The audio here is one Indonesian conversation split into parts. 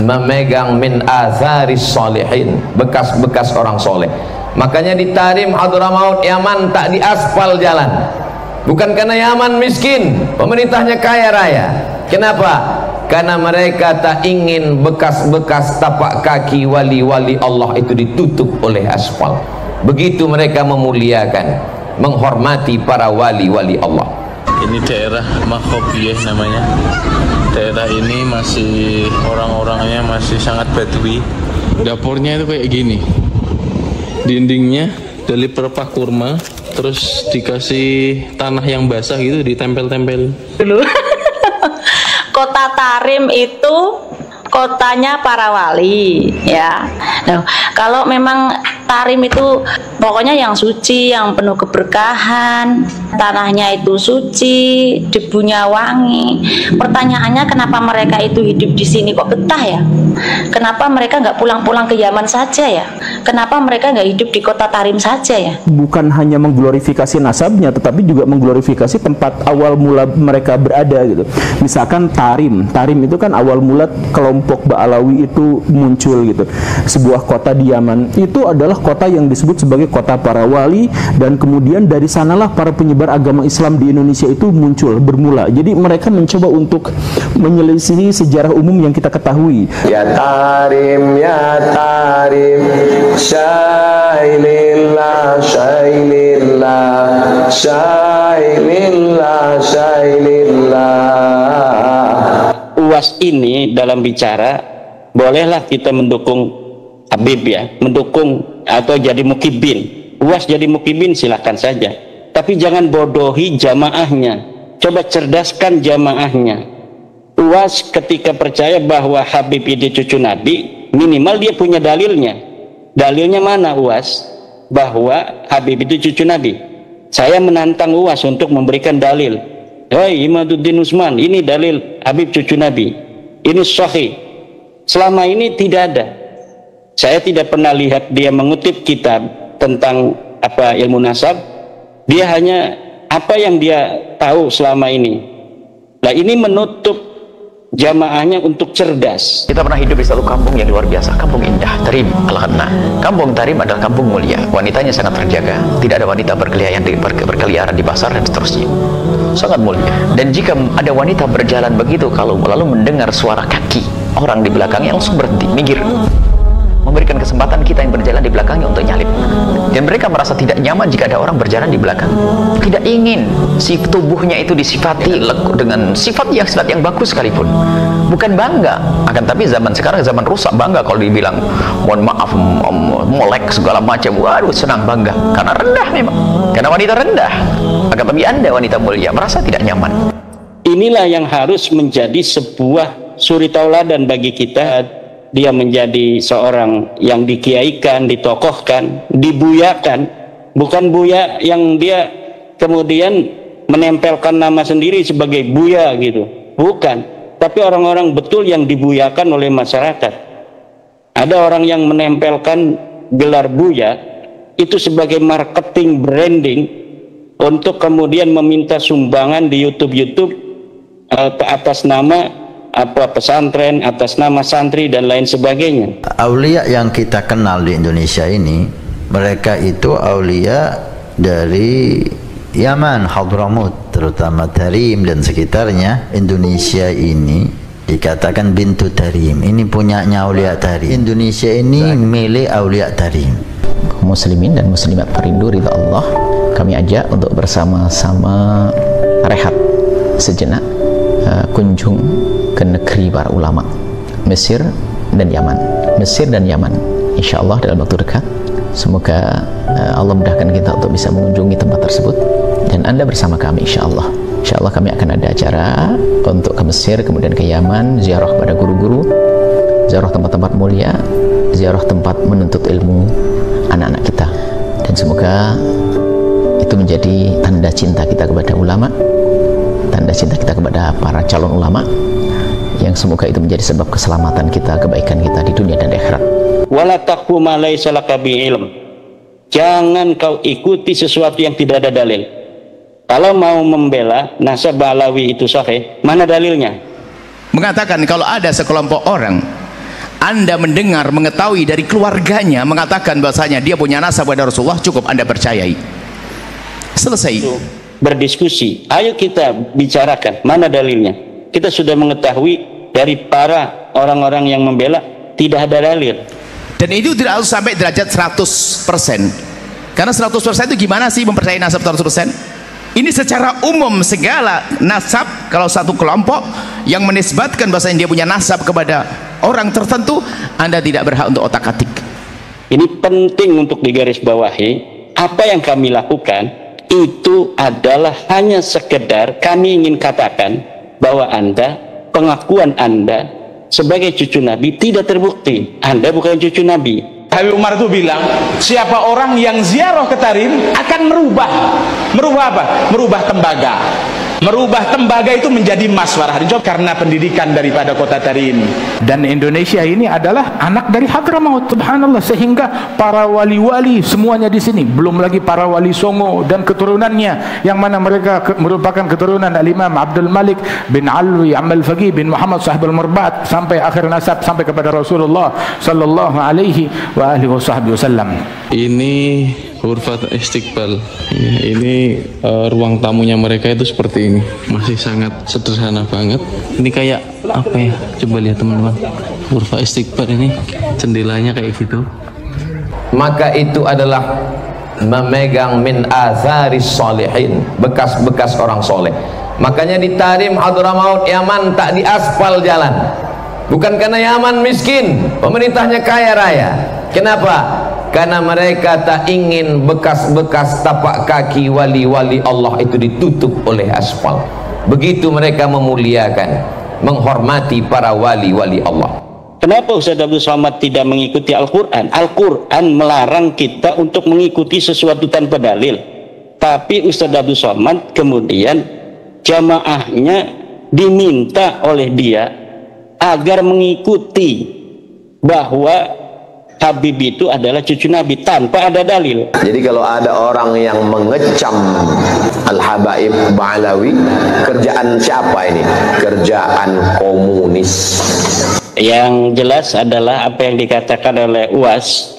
memegang min atharis sholihin, bekas-bekas orang soleh. Makanya di Tarim Hadramaut Yaman tak diaspal jalan, bukan karena Yaman miskin, pemerintahnya kaya raya. Kenapa? Karena mereka tak ingin bekas-bekas tapak kaki wali-wali Allah itu ditutup oleh aspal. Begitu mereka memuliakan, menghormati para wali-wali Allah. Ini daerah Makhobiyah namanya. Daerah ini masih orang-orangnya masih sangat badui. Dapurnya itu kayak gini, dindingnya dari pelepah kurma, terus dikasih tanah yang basah gitu, ditempel-tempel dulu. Kota Tarim itu kotanya para wali, ya. Nah, kalau memang Tarim itu pokoknya yang suci, yang penuh keberkahan, tanahnya itu suci, debunya wangi. Pertanyaannya, kenapa mereka itu hidup di sini kok betah ya? Kenapa mereka nggak pulang-pulang ke Yaman saja ya? Kenapa mereka nggak hidup di kota Tarim saja ya? Bukan hanya mengglorifikasi nasabnya, tetapi juga mengglorifikasi tempat awal mula mereka berada gitu. Misalkan Tarim itu kan awal mula kelompok Ba'alawi itu muncul gitu. Sebuah kota di Yaman itu adalah kota yang disebut sebagai kota para wali, dan kemudian dari sanalah para penyebar agama Islam di Indonesia itu muncul, bermula. Jadi mereka mencoba untuk menyelisihi sejarah umum yang kita ketahui. Ya Tarim, syailillah, syailillah, syailillah, syailillah. UAS ini dalam bicara, bolehlah kita mendukung Habib ya, mendukung atau jadi mukibin. UAS jadi mukibin silahkan saja, tapi jangan bodohi jamaahnya. Coba cerdaskan jamaahnya. UAS ketika percaya bahwa Habib ini cucu Nabi, minimal dia punya dalilnya. Dalilnya mana UAS bahwa Habib itu cucu Nabi? Saya menantang UAS untuk memberikan dalil. Hei Imaduddin Usman, ini dalil Habib cucu Nabi, ini sahih. Selama ini tidak ada. Saya tidak pernah lihat dia mengutip kitab tentang apa ilmu nasab. Dia hanya apa yang dia tahu selama ini. Nah, ini menutup jamaahnya untuk cerdas. Kita pernah hidup di satu kampung yang luar biasa, kampung indah, Tarim Al-Ghannah. Kampung Tarim adalah kampung mulia, wanitanya sangat terjaga, tidak ada wanita berkeliaran di pasar dan seterusnya, sangat mulia. Dan jika ada wanita berjalan begitu, kalau lalu mendengar suara kaki orang di belakangnya, langsung berhenti, minggir, memberikan kesempatan kita yang berjalan di belakangnya untuk nyalip. Dan mereka merasa tidak nyaman jika ada orang berjalan di belakang, tidak ingin si tubuhnya itu disifati dengan sifat yang bagus sekalipun, bukan bangga. Akan tapi zaman sekarang zaman rusak, bangga kalau dibilang mohon maaf molek segala macam, waduh senang, bangga, karena rendah memang, karena wanita rendah. Akan tapi Anda wanita mulia merasa tidak nyaman. Inilah yang harus menjadi sebuah suri tauladan bagi kita. Dia menjadi seorang yang dikiaikan, ditokohkan, dibuyakan, bukan buya yang dia kemudian menempelkan nama sendiri sebagai buya gitu, bukan, tapi orang-orang betul yang dibuyakan oleh masyarakat. Ada orang yang menempelkan gelar buya itu sebagai marketing, branding, untuk kemudian meminta sumbangan di YouTube atas nama apa pesantren, atas nama santri dan lain sebagainya. Aulia yang kita kenal di Indonesia ini, mereka itu aulia dari Yaman, Hadramaut, terutama Tarim dan sekitarnya. Indonesia ini dikatakan bintu Tarim, ini punyanya aulia Tarim. Indonesia ini milik aulia Tarim. Muslimin dan muslimat perindu ridha Allah, kami ajak untuk bersama-sama rehat sejenak, kunjung ke negeri para ulama, Mesir dan Yaman. Mesir dan Yaman, insya Allah dalam waktu dekat. Semoga Allah mudahkan kita untuk bisa mengunjungi tempat tersebut, dan Anda bersama kami insya Allah. Insya Allah kami akan ada acara untuk ke Mesir, kemudian ke Yaman, ziarah pada guru-guru, ziarah tempat-tempat mulia, ziarah tempat menuntut ilmu anak-anak kita. Dan semoga itu menjadi tanda cinta kita kepada ulama, tanda cinta kita kepada para calon ulama, yang semoga itu menjadi sebab keselamatan kita, kebaikan kita di dunia dan di akhirat. Wala taqfu ma laysa laka bi ilm. Jangan kau ikuti sesuatu yang tidak ada dalil. Kalau mau membela nasab Ba'alawi itu sahih, mana dalilnya? Mengatakan kalau ada sekelompok orang Anda mendengar, mengetahui dari keluarganya mengatakan bahasanya dia punya nasab pada Rasulullah, cukup Anda percayai. Selesai. Berdiskusi, ayo kita bicarakan mana dalilnya. Kita sudah mengetahui dari para orang-orang yang membela tidak ada dalil. Dan itu tidak harus sampai derajat 100%. Karena 100% itu gimana sih mempercayai nasab 100%? Ini secara umum segala nasab, kalau satu kelompok yang menisbatkan bahasanya dia punya nasab kepada orang tertentu, Anda tidak berhak untuk otak-atik. Ini penting untuk digarisbawahi. Apa yang kami lakukan itu adalah hanya sekedar kami ingin katakan bahwa Anda, pengakuan Anda sebagai cucu Nabi tidak terbukti. Anda bukan cucu Nabi. Habib Umar itu bilang, siapa orang yang ziarah ke Tarim akan merubah apa? Merubah tembaga. Merubah tembaga itu menjadi emas para hadirin karena pendidikan daripada kota Tarim. Dan Indonesia ini adalah anak dari Hadramaut, subhanallah, sehingga para wali-wali semuanya di sini, belum lagi para wali Songo dan keturunannya yang mana mereka merupakan keturunan Al-Imam Abdul Malik bin Alwi Amal Faqih bin Muhammad Sahibul Murbat sampai akhir nasab sampai kepada Rasulullah sallallahu alaihi wa alihi wasallam. Ini Ghurfat Istiqbal. Ini ruang tamunya mereka itu seperti ini. Masih sangat sederhana banget. Ini kayak apa ya? Coba lihat teman-teman. Ghurfat Istiqbal ini jendelanya kayak gitu. Maka itu adalah memegang min atharis sholihin, bekas-bekas orang soleh. Makanya di Tarim Hadramaut Yaman tak diaspal jalan. Bukan karena Yaman miskin, pemerintahnya kaya raya. Kenapa? Karena mereka tak ingin bekas-bekas tapak kaki wali-wali Allah itu ditutup oleh aspal. Begitu mereka memuliakan, menghormati para wali-wali Allah. Kenapa Ustaz Abdul Somad tidak mengikuti Al-Quran? Al-Quran melarang kita untuk mengikuti sesuatu tanpa dalil. Tapi Ustaz Abdul Somad kemudian jamaahnya diminta oleh dia agar mengikuti bahwa Habib itu adalah cucu Nabi tanpa ada dalil. Jadi kalau ada orang yang mengecam Al-Habaib Ba'alawi, kerjaan siapa ini? Kerjaan komunis. Yang jelas adalah apa yang dikatakan oleh UAS,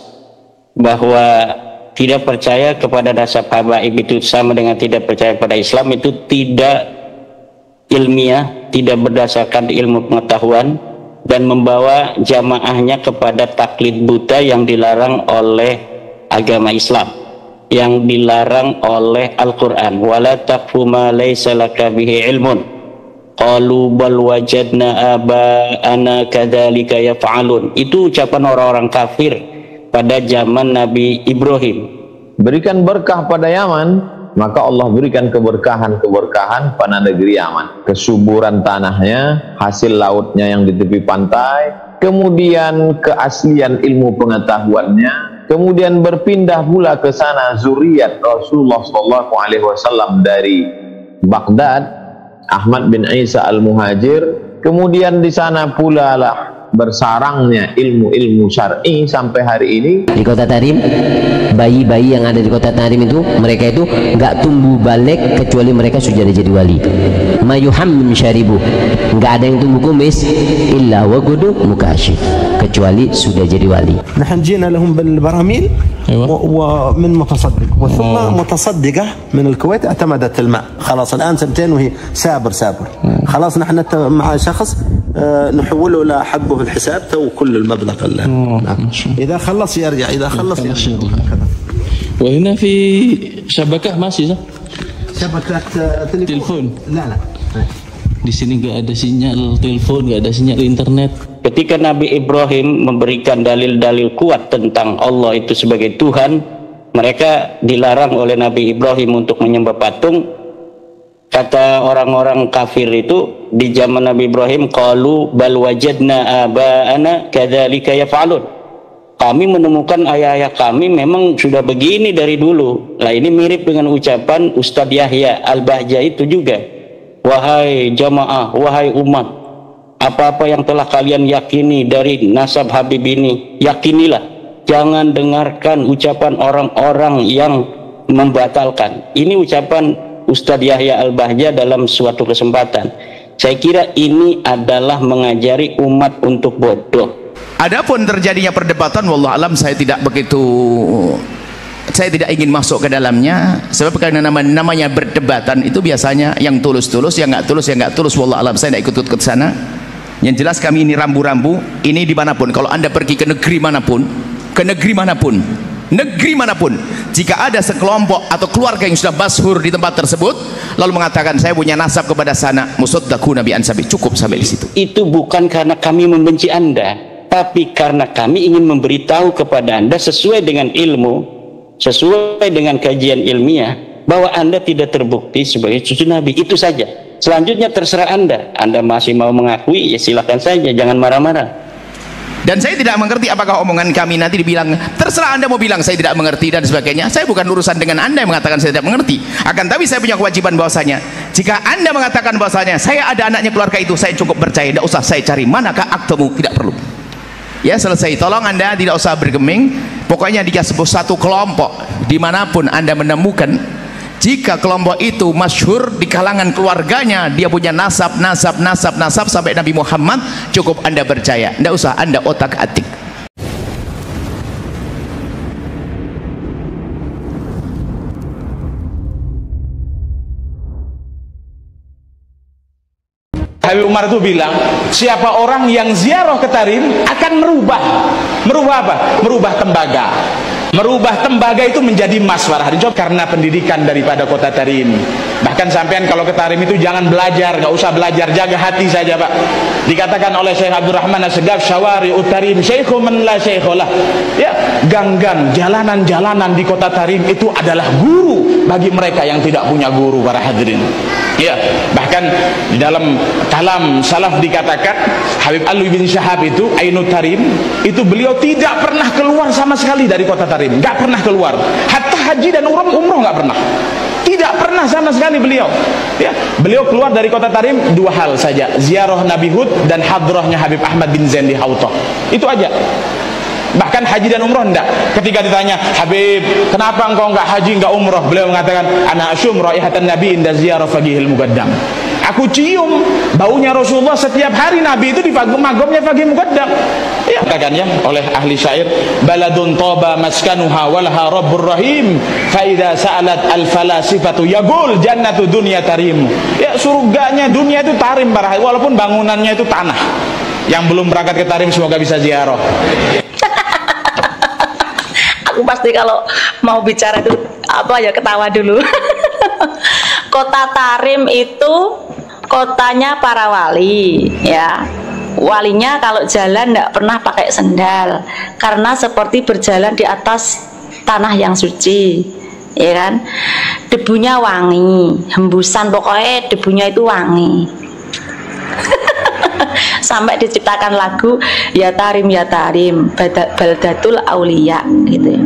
bahwa tidak percaya kepada nasab Habaib itu sama dengan tidak percaya pada Islam, itu tidak ilmiah, tidak berdasarkan ilmu pengetahuan, dan membawa jamaahnya kepada taklid buta yang dilarang oleh agama Islam, yang dilarang oleh Al-Quran. Wala taqfu ma laysa laka bihi ilmun qalu bal wajadna aba'ana kadzalika yaf'alun. Itu ucapan orang-orang kafir pada zaman Nabi Ibrahim. Berikan berkah pada Yaman, maka Allah berikan keberkahan pada negeri Yaman. Kesuburan tanahnya, hasil lautnya yang di tepi pantai, kemudian keaslian ilmu pengetahuannya, kemudian berpindah pula ke sana zuriat Rasulullah SAW dari Baghdad, Ahmad bin Isa Al-Muhajir. Kemudian di sana pula lah bersarangnya ilmu-ilmu syar'i sampai hari ini. Di kota Tarim, bayi-bayi yang ada di kota Tarim itu, mereka itu nggak tumbuh balik kecuali mereka sudah jadi wali. Mayuham syaribu, nggak ada yang tumbuh kumis illa wagudu mukashif, kecuali sudah jadi wali. نحن جينا لهم بالبراميل ومن متصدق وثم متصدقة من الكويت اعتمدت الماء خلاص الآن سنتين وهي سابر خلاص نحن مع شخص نحوله إلى حقه في الحساب تو كل المبلغ إذا خلص يرجع إذا خلص يرجع. وهنا في شبكة masih شبكة telepon. لا Di sini nggak ada sinyal telepon, nggak ada sinyal internet. Ketika Nabi Ibrahim memberikan dalil-dalil kuat tentang Allah itu sebagai Tuhan, mereka dilarang oleh Nabi Ibrahim untuk menyembah patung. Kata orang-orang kafir itu di zaman Nabi Ibrahim, qalu bal wajadna aba'ana kadzalika yaf'alun. Kami menemukan ayah-ayah kami memang sudah begini dari dulu. Lah ini mirip dengan ucapan Ustadz Yahya Al-Bahja itu juga. Wahai jamaah, wahai umat, apa-apa yang telah kalian yakini dari nasab Habib ini, yakinilah. Jangan dengarkan ucapan orang-orang yang membatalkan. Ini ucapan Ustadz Yahya Al-Bahja dalam suatu kesempatan. Saya kira ini adalah mengajari umat untuk bodoh. Adapun terjadinya perdebatan, wallah alam, saya tidak ingin masuk ke dalamnya, sebab karena namanya berdebatan itu biasanya yang tulus-tulus, yang nggak tulus, wallah alam, saya tidak ikut ke sana. Yang jelas kami ini rambu-rambu, ini dimanapun, kalau anda pergi ke negeri manapun, jika ada sekelompok atau keluarga yang sudah masyhur di tempat tersebut lalu mengatakan saya punya nasab kepada sana, musaddaquna bi ansabi, cukup sampai di situ. Itu bukan karena kami membenci anda, tapi karena kami ingin memberitahu kepada anda sesuai dengan ilmu, sesuai dengan kajian ilmiah, bahwa anda tidak terbukti sebagai cucu Nabi. Itu saja. Selanjutnya terserah anda. Anda masih mau mengakui, ya silakan saja, jangan marah-marah. Dan saya tidak mengerti apakah omongan kami nanti dibilang terserah anda mau bilang saya tidak mengerti dan sebagainya. Saya bukan urusan dengan anda yang mengatakan saya tidak mengerti, akan tapi saya punya kewajiban bahwasanya jika anda mengatakan bahwasanya saya ada anaknya keluarga itu, saya cukup percaya, tidak usah saya cari manakah aktemu, tidak perlu. Ya, selesai. Tolong anda tidak usah bergeming. Pokoknya jika satu kelompok dimanapun anda menemukan, jika kelompok itu masyhur di kalangan keluarganya, dia punya nasab sampai Nabi Muhammad, cukup anda percaya, tidak usah anda otak-atik. Habib Umar itu bilang, siapa orang yang ziarah ke Tarim akan merubah apa? Merubah tembaga. Merubah tembaga itu menjadi emas para hadirin, karena pendidikan daripada kota Tarim. Bahkan sampean kalau ke Tarim itu jangan belajar, nggak usah belajar, jaga hati saja Pak. Dikatakan oleh Syekh Abdurrahman As-Segaf, syawari Tarim syekhu man la syekholah. Ya, gang-gang, jalanan-jalanan di kota Tarim itu adalah guru bagi mereka yang tidak punya guru para hadirin. Ya, bahkan di dalam kalam salaf dikatakan Habib Alwi bin Syahab itu Ainut Tarim itu beliau tidak pernah keluar sama sekali dari kota Tarim, nggak pernah keluar. Hatta haji dan umroh nggak pernah. Tidak pernah sama sekali beliau. Ya, beliau keluar dari kota Tarim dua hal saja, ziarah Nabi Hud dan hadrahnya Habib Ahmad bin Zain di Hautah. Itu aja. Bahkan haji dan umroh enggak. Ketika ditanya, Habib, kenapa engkau enggak haji, enggak umroh? Beliau mengatakan, ana asyum raihatan Nabi inda ziyarah faqihil muqaddam. Aku cium baunya Rasulullah setiap hari Nabi itu di magomnya Faqih Muqaddam. Ya, katakan ya oleh ahli syair, baladun toba maskanuha walha rabbur rahim, fa idza sa'alat al falasifatu yaqul jannatu dunya tarim. Ya, surganya dunia itu Tarim para, walaupun bangunannya itu tanah. Yang belum berangkat ke Tarim semoga bisa ziarah. Aku pasti kalau mau bicara itu apa ya, ketawa dulu. Kota Tarim itu kotanya para wali, ya. Walinya kalau jalan tidak pernah pakai sendal, karena seperti berjalan di atas tanah yang suci, ya kan. Debunya wangi, hembusan, pokoknya debunya itu wangi. Sampai diciptakan lagu ya Tarim baldatul aulia gitu ya.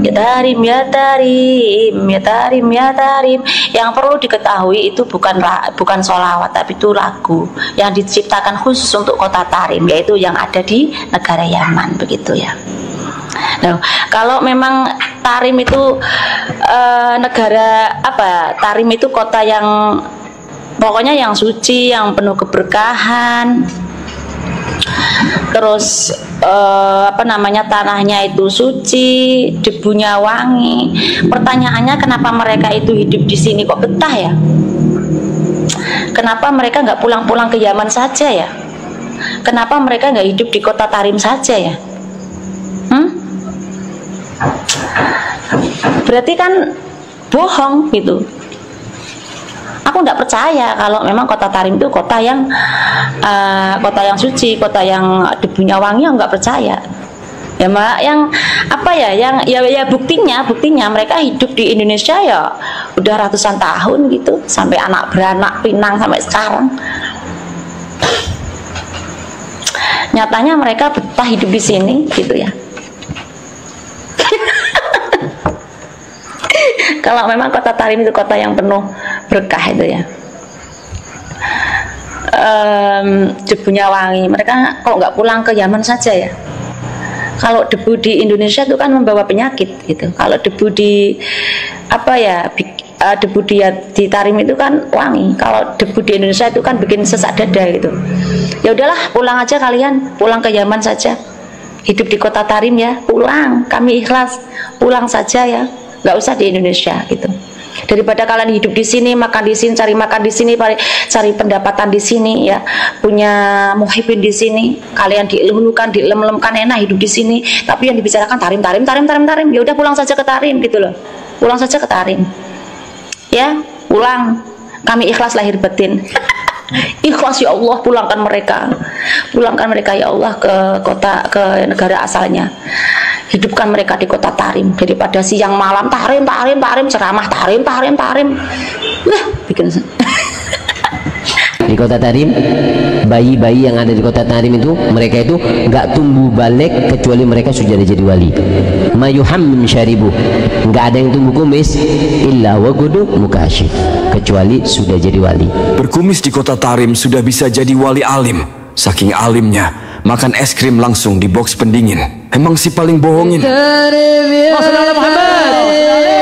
Ya Tarim ya Tarim ya Tarim ya Tarim. Yang perlu diketahui itu bukan sholawat, tapi itu lagu yang diciptakan khusus untuk kota Tarim, yaitu yang ada di negara Yaman, begitu ya. Nah, kalau memang Tarim itu negara apa? Tarim itu kota yang pokoknya yang suci, yang penuh keberkahan. Terus tanahnya itu suci, debunya wangi. Pertanyaannya, kenapa mereka itu hidup di sini kok betah ya? Kenapa mereka nggak pulang-pulang ke Yaman saja ya? Kenapa mereka nggak hidup di kota Tarim saja ya? Berarti kan bohong gitu. Aku tidak percaya kalau memang kota Tarim itu kota yang suci, kota yang debunya wangi. Aku nggak percaya. Ya Mbak, yang apa ya, yang buktinya mereka hidup di Indonesia ya udah ratusan tahun gitu, sampai anak beranak pinang sampai sekarang. Nyatanya mereka betah hidup di sini gitu ya. Kalau memang kota Tarim itu kota yang penuh berkah itu ya, debunya wangi, mereka kok nggak pulang ke Yaman saja ya? Kalau debu di Indonesia itu kan membawa penyakit gitu. Kalau debu di debu di Tarim itu kan wangi. Kalau debu di Indonesia itu kan bikin sesak dada gitu. Ya udahlah, pulang aja kalian, pulang ke Yaman saja. Hidup di kota Tarim ya, pulang. Kami ikhlas, pulang saja ya, nggak usah di Indonesia gitu. Daripada kalian hidup di sini, makan di sini, cari makan di sini, cari pendapatan di sini ya, punya muhibin di sini, kalian dielulukan, dilem-lemkan, enak hidup di sini, tapi yang dibicarakan Tarim. Ya udah pulang saja ke Tarim gitu loh, pulang saja ke Tarim ya, pulang. Kami ikhlas lahir batin. Ikhlas ya Allah, pulangkan mereka ya Allah ke kota, ke negara asalnya. Hidupkan mereka di kota Tarim, daripada siang malam Tarim, ceramah Tarim. Wah, bikin di kota Tarim, bayi-bayi yang ada di kota Tarim itu, mereka itu nggak tumbuh balik kecuali mereka sudah jadi wali. Mayuhammim syaribu, nggak ada yang tumbuh kumis illa wagudu mukashif, kecuali sudah jadi wali. Berkumis di kota Tarim sudah bisa jadi wali alim. Saking alimnya, makan es krim langsung di box pendingin. Emang si paling bohongin.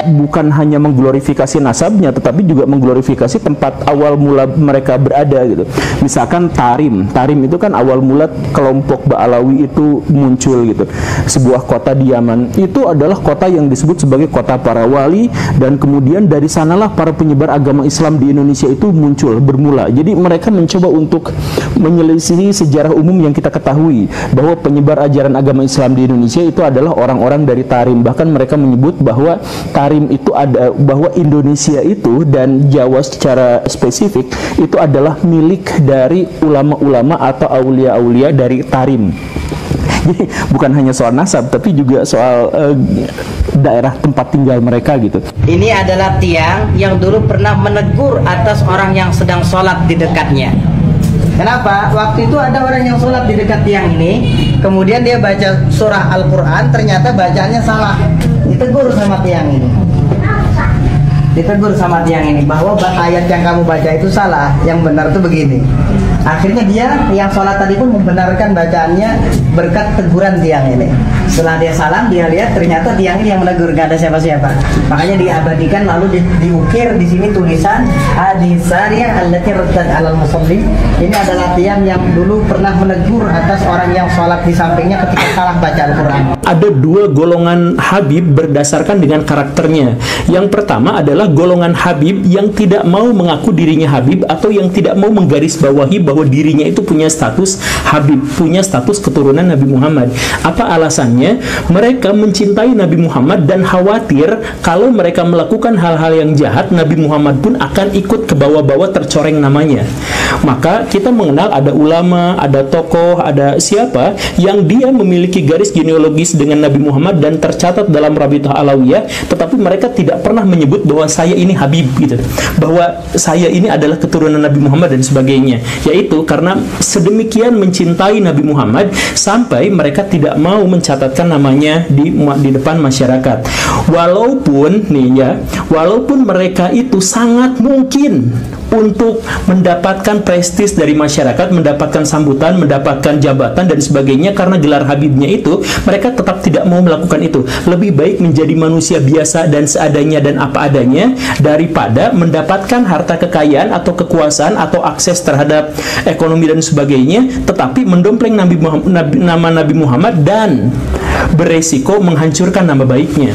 Bukan hanya mengglorifikasi nasabnya, tetapi juga mengglorifikasi tempat awal mula mereka berada gitu. Misalkan Tarim itu kan awal mula kelompok Ba'alawi itu muncul gitu. Sebuah kota di Yaman itu adalah kota yang disebut sebagai kota para wali, dan kemudian dari sanalah para penyebar agama Islam di Indonesia itu muncul, bermula. Jadi mereka mencoba untuk menyelisihi sejarah umum yang kita ketahui bahwa penyebar ajaran agama Islam di Indonesia itu adalah orang-orang dari Tarim. Bahkan mereka menyebut bahwa Tarim itu ada, bahwa Indonesia itu dan Jawa secara spesifik itu adalah milik dari ulama-ulama atau aulia-aulia dari Tarim. Jadi bukan hanya soal nasab, tapi juga soal daerah tempat tinggal mereka gitu. Ini adalah tiang yang dulu pernah menegur atas orang yang sedang sholat di dekatnya. Kenapa? Waktu itu ada orang yang sholat di dekat tiang ini, kemudian dia baca surah Al-Quran, ternyata bacaannya salah. Ditegur sama tiang ini. Bahwa ayat yang kamu baca itu salah, yang benar itu begini. Akhirnya dia yang sholat tadi pun membenarkan bacaannya berkat teguran tiang ini. Setelah dia salam, dia lihat ternyata tiang ini yang menegur, gak ada siapa-siapa. Makanya diabadikan, lalu diukir di sini tulisan hadisariyah allati raddad alal musalli. Ini adalah tiang yang dulu pernah menegur atas orang yang sholat di sampingnya ketika salah baca Al-Quran. Ada dua golongan Habib berdasarkan dengan karakternya. Yang pertama adalah golongan Habib yang tidak mau mengaku dirinya Habib, atau yang tidak mau menggarisbawahi bahwa dirinya itu punya status Habib, punya status keturunan Nabi Muhammad. Apa alasannya? Mereka mencintai Nabi Muhammad dan khawatir kalau mereka melakukan hal-hal yang jahat, Nabi Muhammad pun akan ikut ke bawah-bawah, tercoreng namanya. Maka kita mengenal ada ulama, ada tokoh, ada siapa yang dia memiliki garis genealogis dengan Nabi Muhammad dan tercatat dalam Rabithah Alawiyah, tetapi mereka tidak pernah menyebut bahwa saya ini Habib gitu, bahwa saya ini adalah keturunan Nabi Muhammad dan sebagainya. Yaitu karena sedemikian mencintai Nabi Muhammad sampai mereka tidak mau mencatatkan namanya di depan masyarakat. Walaupun mereka itu sangat mungkin untuk mendapatkan prestis dari masyarakat, mendapatkan sambutan, mendapatkan jabatan dan sebagainya karena gelar Habibnya itu, mereka tetap tidak mau melakukan itu. Lebih baik menjadi manusia biasa dan seadanya dan apa adanya daripada mendapatkan harta kekayaan atau kekuasaan atau akses terhadap ekonomi dan sebagainya, tetapi mendompleng nama Nabi Muhammad dan beresiko menghancurkan nama baiknya.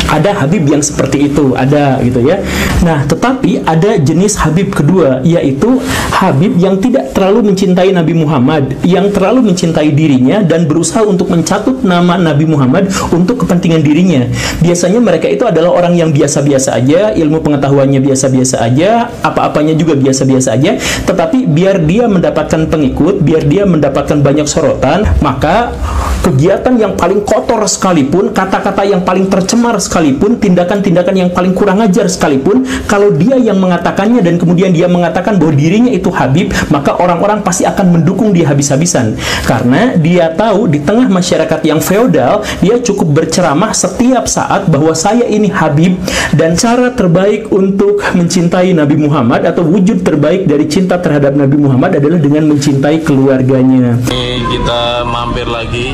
Ada Habib yang seperti itu, ada gitu ya. Nah, tetapi ada jenis Habib kedua, yaitu Habib yang tidak terlalu mencintai Nabi Muhammad, yang terlalu mencintai dirinya dan berusaha untuk mencatut nama Nabi Muhammad untuk kepentingan dirinya. Biasanya mereka itu adalah orang yang biasa-biasa aja, ilmu pengetahuannya biasa-biasa aja, apa-apanya juga biasa-biasa aja, tetapi biar dia mendapatkan pengikut, biar dia mendapatkan banyak sorotan, maka kegiatan yang paling kotor sekalipun, kata-kata yang paling tercemar sekalipun, tindakan-tindakan yang paling kurang ajar sekalipun, kalau dia yang mengatakannya dan kemudian dia mengatakan bahwa dirinya itu Habib, maka orang-orang pasti akan mendukung dia habis-habisan. Karena dia tahu di tengah masyarakat yang feodal, dia cukup berceramah setiap saat bahwa saya ini Habib, dan cara terbaik untuk mencintai Nabi Muhammad atau wujud terbaik dari cinta terhadap Nabi Muhammad adalah dengan mencintai keluarganya. Ini kita mampir lagi.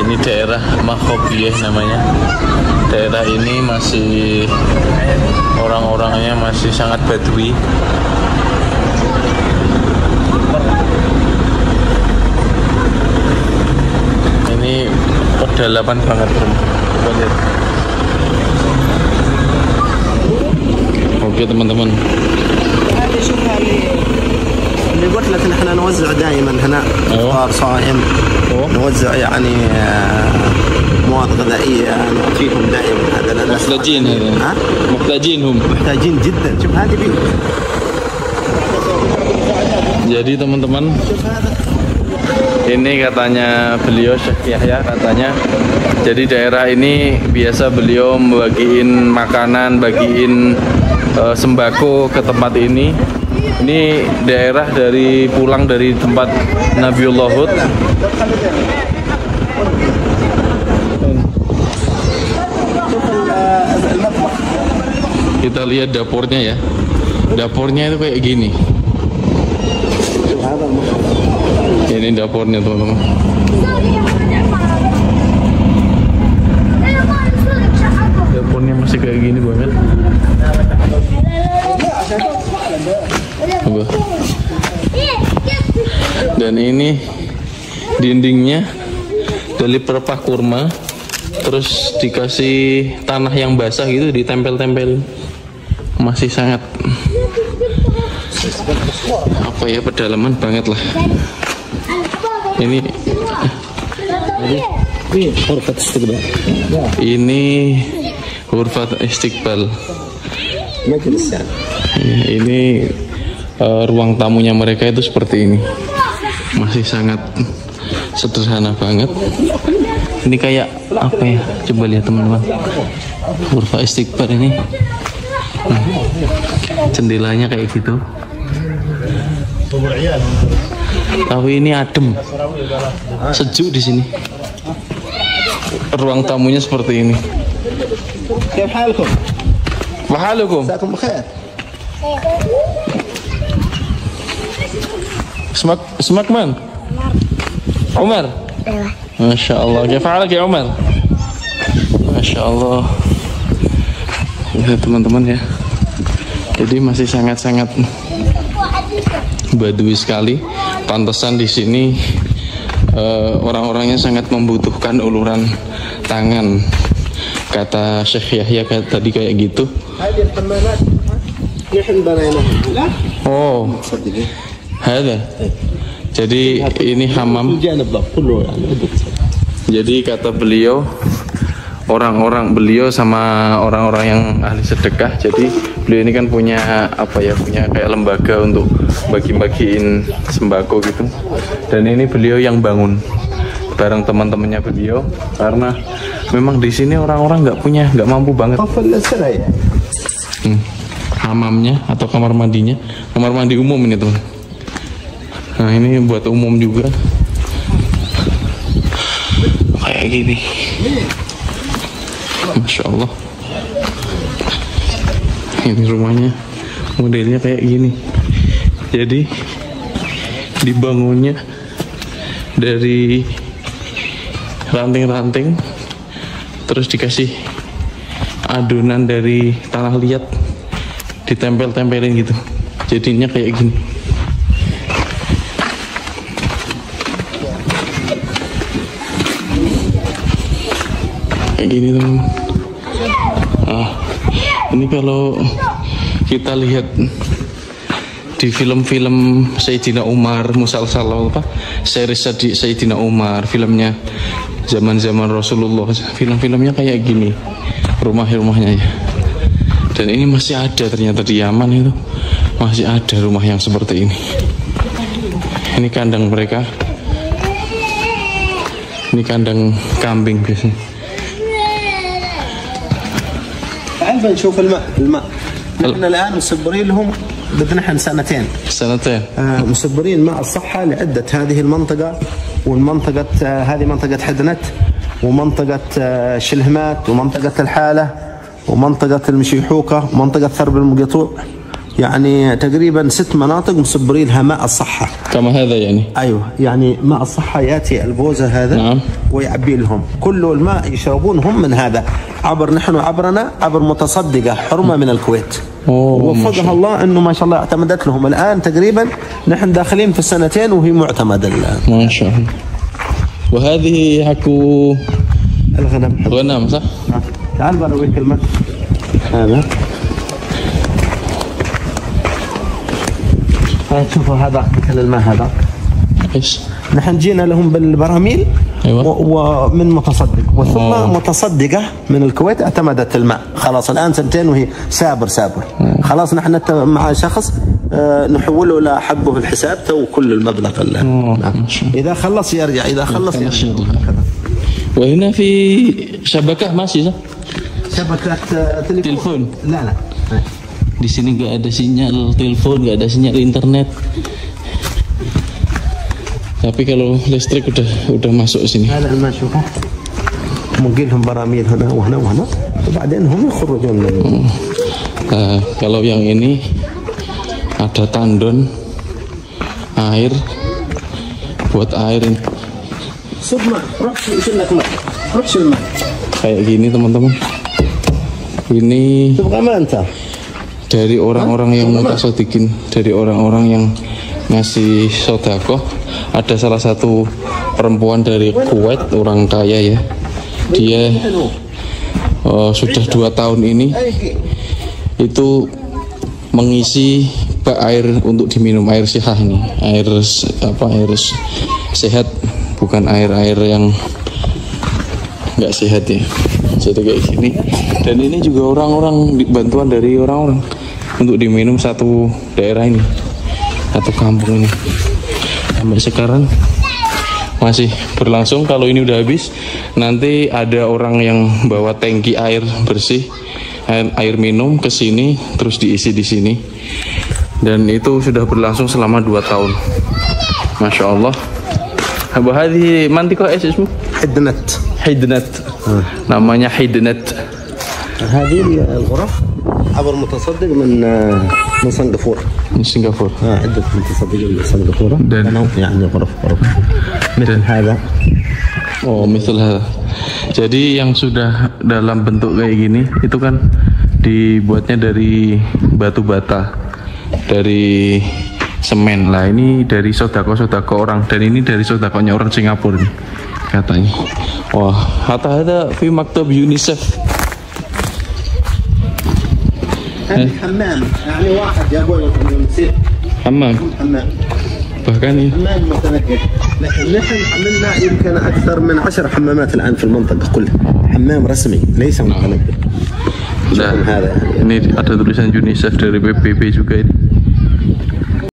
Ini Ini daerah Makhobiyah namanya. Daerah ini masih orang-orangnya masih sangat badui. Ini pedalaman banget, coba lihat. Oke teman-teman. اللي قلت لك نحن نوزع دائما هنا افطار صائم نوزع يعني مواد غذائيه نعطيهم دائما هذا محتاجين هذا محتاجين هم محتاجين جدا شوف هذه بيوت. Jadi teman-teman, ini katanya beliau Syekh Yahya, katanya jadi daerah ini biasa beliau membagiin makanan, bagiin sembako ke tempat ini. Ini daerah dari pulang dari tempat Nabiullah Hud. Kita lihat dapurnya ya. Dapurnya itu kayak gini. Ini dapurnya teman-teman. Dapurnya masih kayak gini banget. Coba. Dan ini dindingnya dari perpah kurma, terus dikasih tanah yang basah gitu, ditempel-tempel. Masih sangat apa ya, pedalaman banget lah. Ini Ghurfat Istiqbal. Ini ruang tamunya mereka itu seperti ini. Masih sangat sederhana banget. Ini kayak apa ya? Coba lihat teman-teman. Ghurfat Istiqbal ini. Jendelanya kayak gitu. Tapi ini adem, sejuk di sini. Ruang tamunya seperti ini. Wahalakum. Ismak man? Umar. Masya Allah. Gimana ya Umar? Masya Allah. Ya teman-teman ya. Jadi masih sangat-sangat badui sekali. Pantesan di sini orang-orangnya sangat membutuhkan uluran tangan. Kata Syekh Yahya tadi kayak gitu. Oh, ada. Jadi ini hamam. Jadi kata beliau, orang-orang beliau sama orang-orang yang ahli sedekah. Jadi beliau ini kan punya apa ya, punya kayak lembaga untuk bagi-bagiin sembako gitu. Dan ini beliau yang bangun bareng teman-temannya beliau, karena memang di sini orang-orang nggak mampu banget. Hamamnya atau kamar mandinya, kamar mandi umum ini teman. Nah ini buat umum juga, kayak gini. Masya Allah. Ini rumahnya modelnya kayak gini. Jadi dibangunnya dari ranting-ranting, terus dikasih adonan dari tanah liat, ditempel-tempelin gitu, jadinya kayak gini. Kayak gini teman. Ini kalau kita lihat di film-film Sayyidina Umar, musalsal apa, series Sayyidina Umar, filmnya zaman-zaman Rasulullah, film-filmnya kayak gini rumah-rumahnya ya. Dan ini masih ada ternyata di Yaman itu, masih ada rumah yang seperti ini. Ini kandang mereka. Ini kandang kambing biasanya. تعال نشوف الماء نحن الآن مسبرين لهم بدنا نحن سنتين مسبرين ماء الصحة لعدة هذه المنطقة، والمنطقة هذه منطقة حدنت، ومنطقة شلهمات، ومنطقة الحالة، ومنطقة المشيحوكة، ومنطقة ثرب المقطوع. يعني تقريبا 6 مناطق مصبرين لها ماء الصحة. كما هذا يعني؟ أيوه، يعني ماء الصحة يأتي البوزة هذا نعم. ويعبي لهم كل الماء يشربون هم من هذا نحن عبرنا عبر متصدقة حرمة من الكويت. وفقها الله أنه ما شاء الله اعتمدت لهم الآن تقريبا نحن داخلين في السنتين وهي معتمدة الآن. ما شاء الله. وهذه حكو الغنم صح؟ تعال برويك الماء هذا. شوفوا هذا مثل الماء هذا ايش؟ نحن جينا لهم بالبراميل أيوة. ومن متصدق وثم متصدقة من الكويت اعتمدت الماء خلاص الآن 2 سنين وهي سابر خلاص نحن مع شخص نحوله إلى حقه في الحساب تو كل المبلغ نعم. إذا خلص يرجع إذا خلص يرجع. وهنا في شبكة masih شبكة telepon. لا di sini nggak ada sinyal telepon, nggak ada sinyal internet. Tapi kalau listrik udah masuk sini. هذا الماء شوفوا ممكن لهم براميل هنا وهنا وبعدين هم يخرجون. Kalau yang ini ada tandon air buat air ini. Kayak gini teman-teman. Ini dari orang-orang yang mutasodikin, dari orang-orang yang ngasih sodakoh. Ada salah satu perempuan dari Kuwait, orang kaya ya. Dia sudah 2 tahun ini itu mengisi bak air untuk diminum, air sihah ini, air sehat, bukan air yang nggak sehat ya. Jadi kayak gini. Dan ini juga orang-orang bantuan dari orang-orang untuk diminum satu daerah ini, satu kampung ini. Sampai sekarang masih berlangsung. Kalau ini udah habis, nanti ada orang yang bawa tangki air bersih, air minum ke sini, terus diisi di sini. Dan itu sudah berlangsung selama 2 tahun. Masya Allah. Bahadi mantikah ismu? Hidnat. Namanya Hidnat. هذه الغرف عبر متصدق من سنغافورة. من سنغافورة. عدة متصدقين من سنغافورة. يعني غرف مثل هذا. مثل هذا. Jadi yang sudah dalam bentuk kayak gini itu kan dibuatnya dari batu bata, dari semen lah. Ini dari sodako orang, dan ini dari sodakonya orang Singapura nih katanya. Wah, hatta ada fi maktab UNICEF. حمام يعني واحد يا ابوي نسيت حمام bahkan ini حمام متنقل لكن نحن عملنا يمكن اكثر من 10 حمامات الان في المنطقه كلها حمام رسمي ليس متنقل. Nah, ini ada tulisan UNICEF dari PBB juga ini.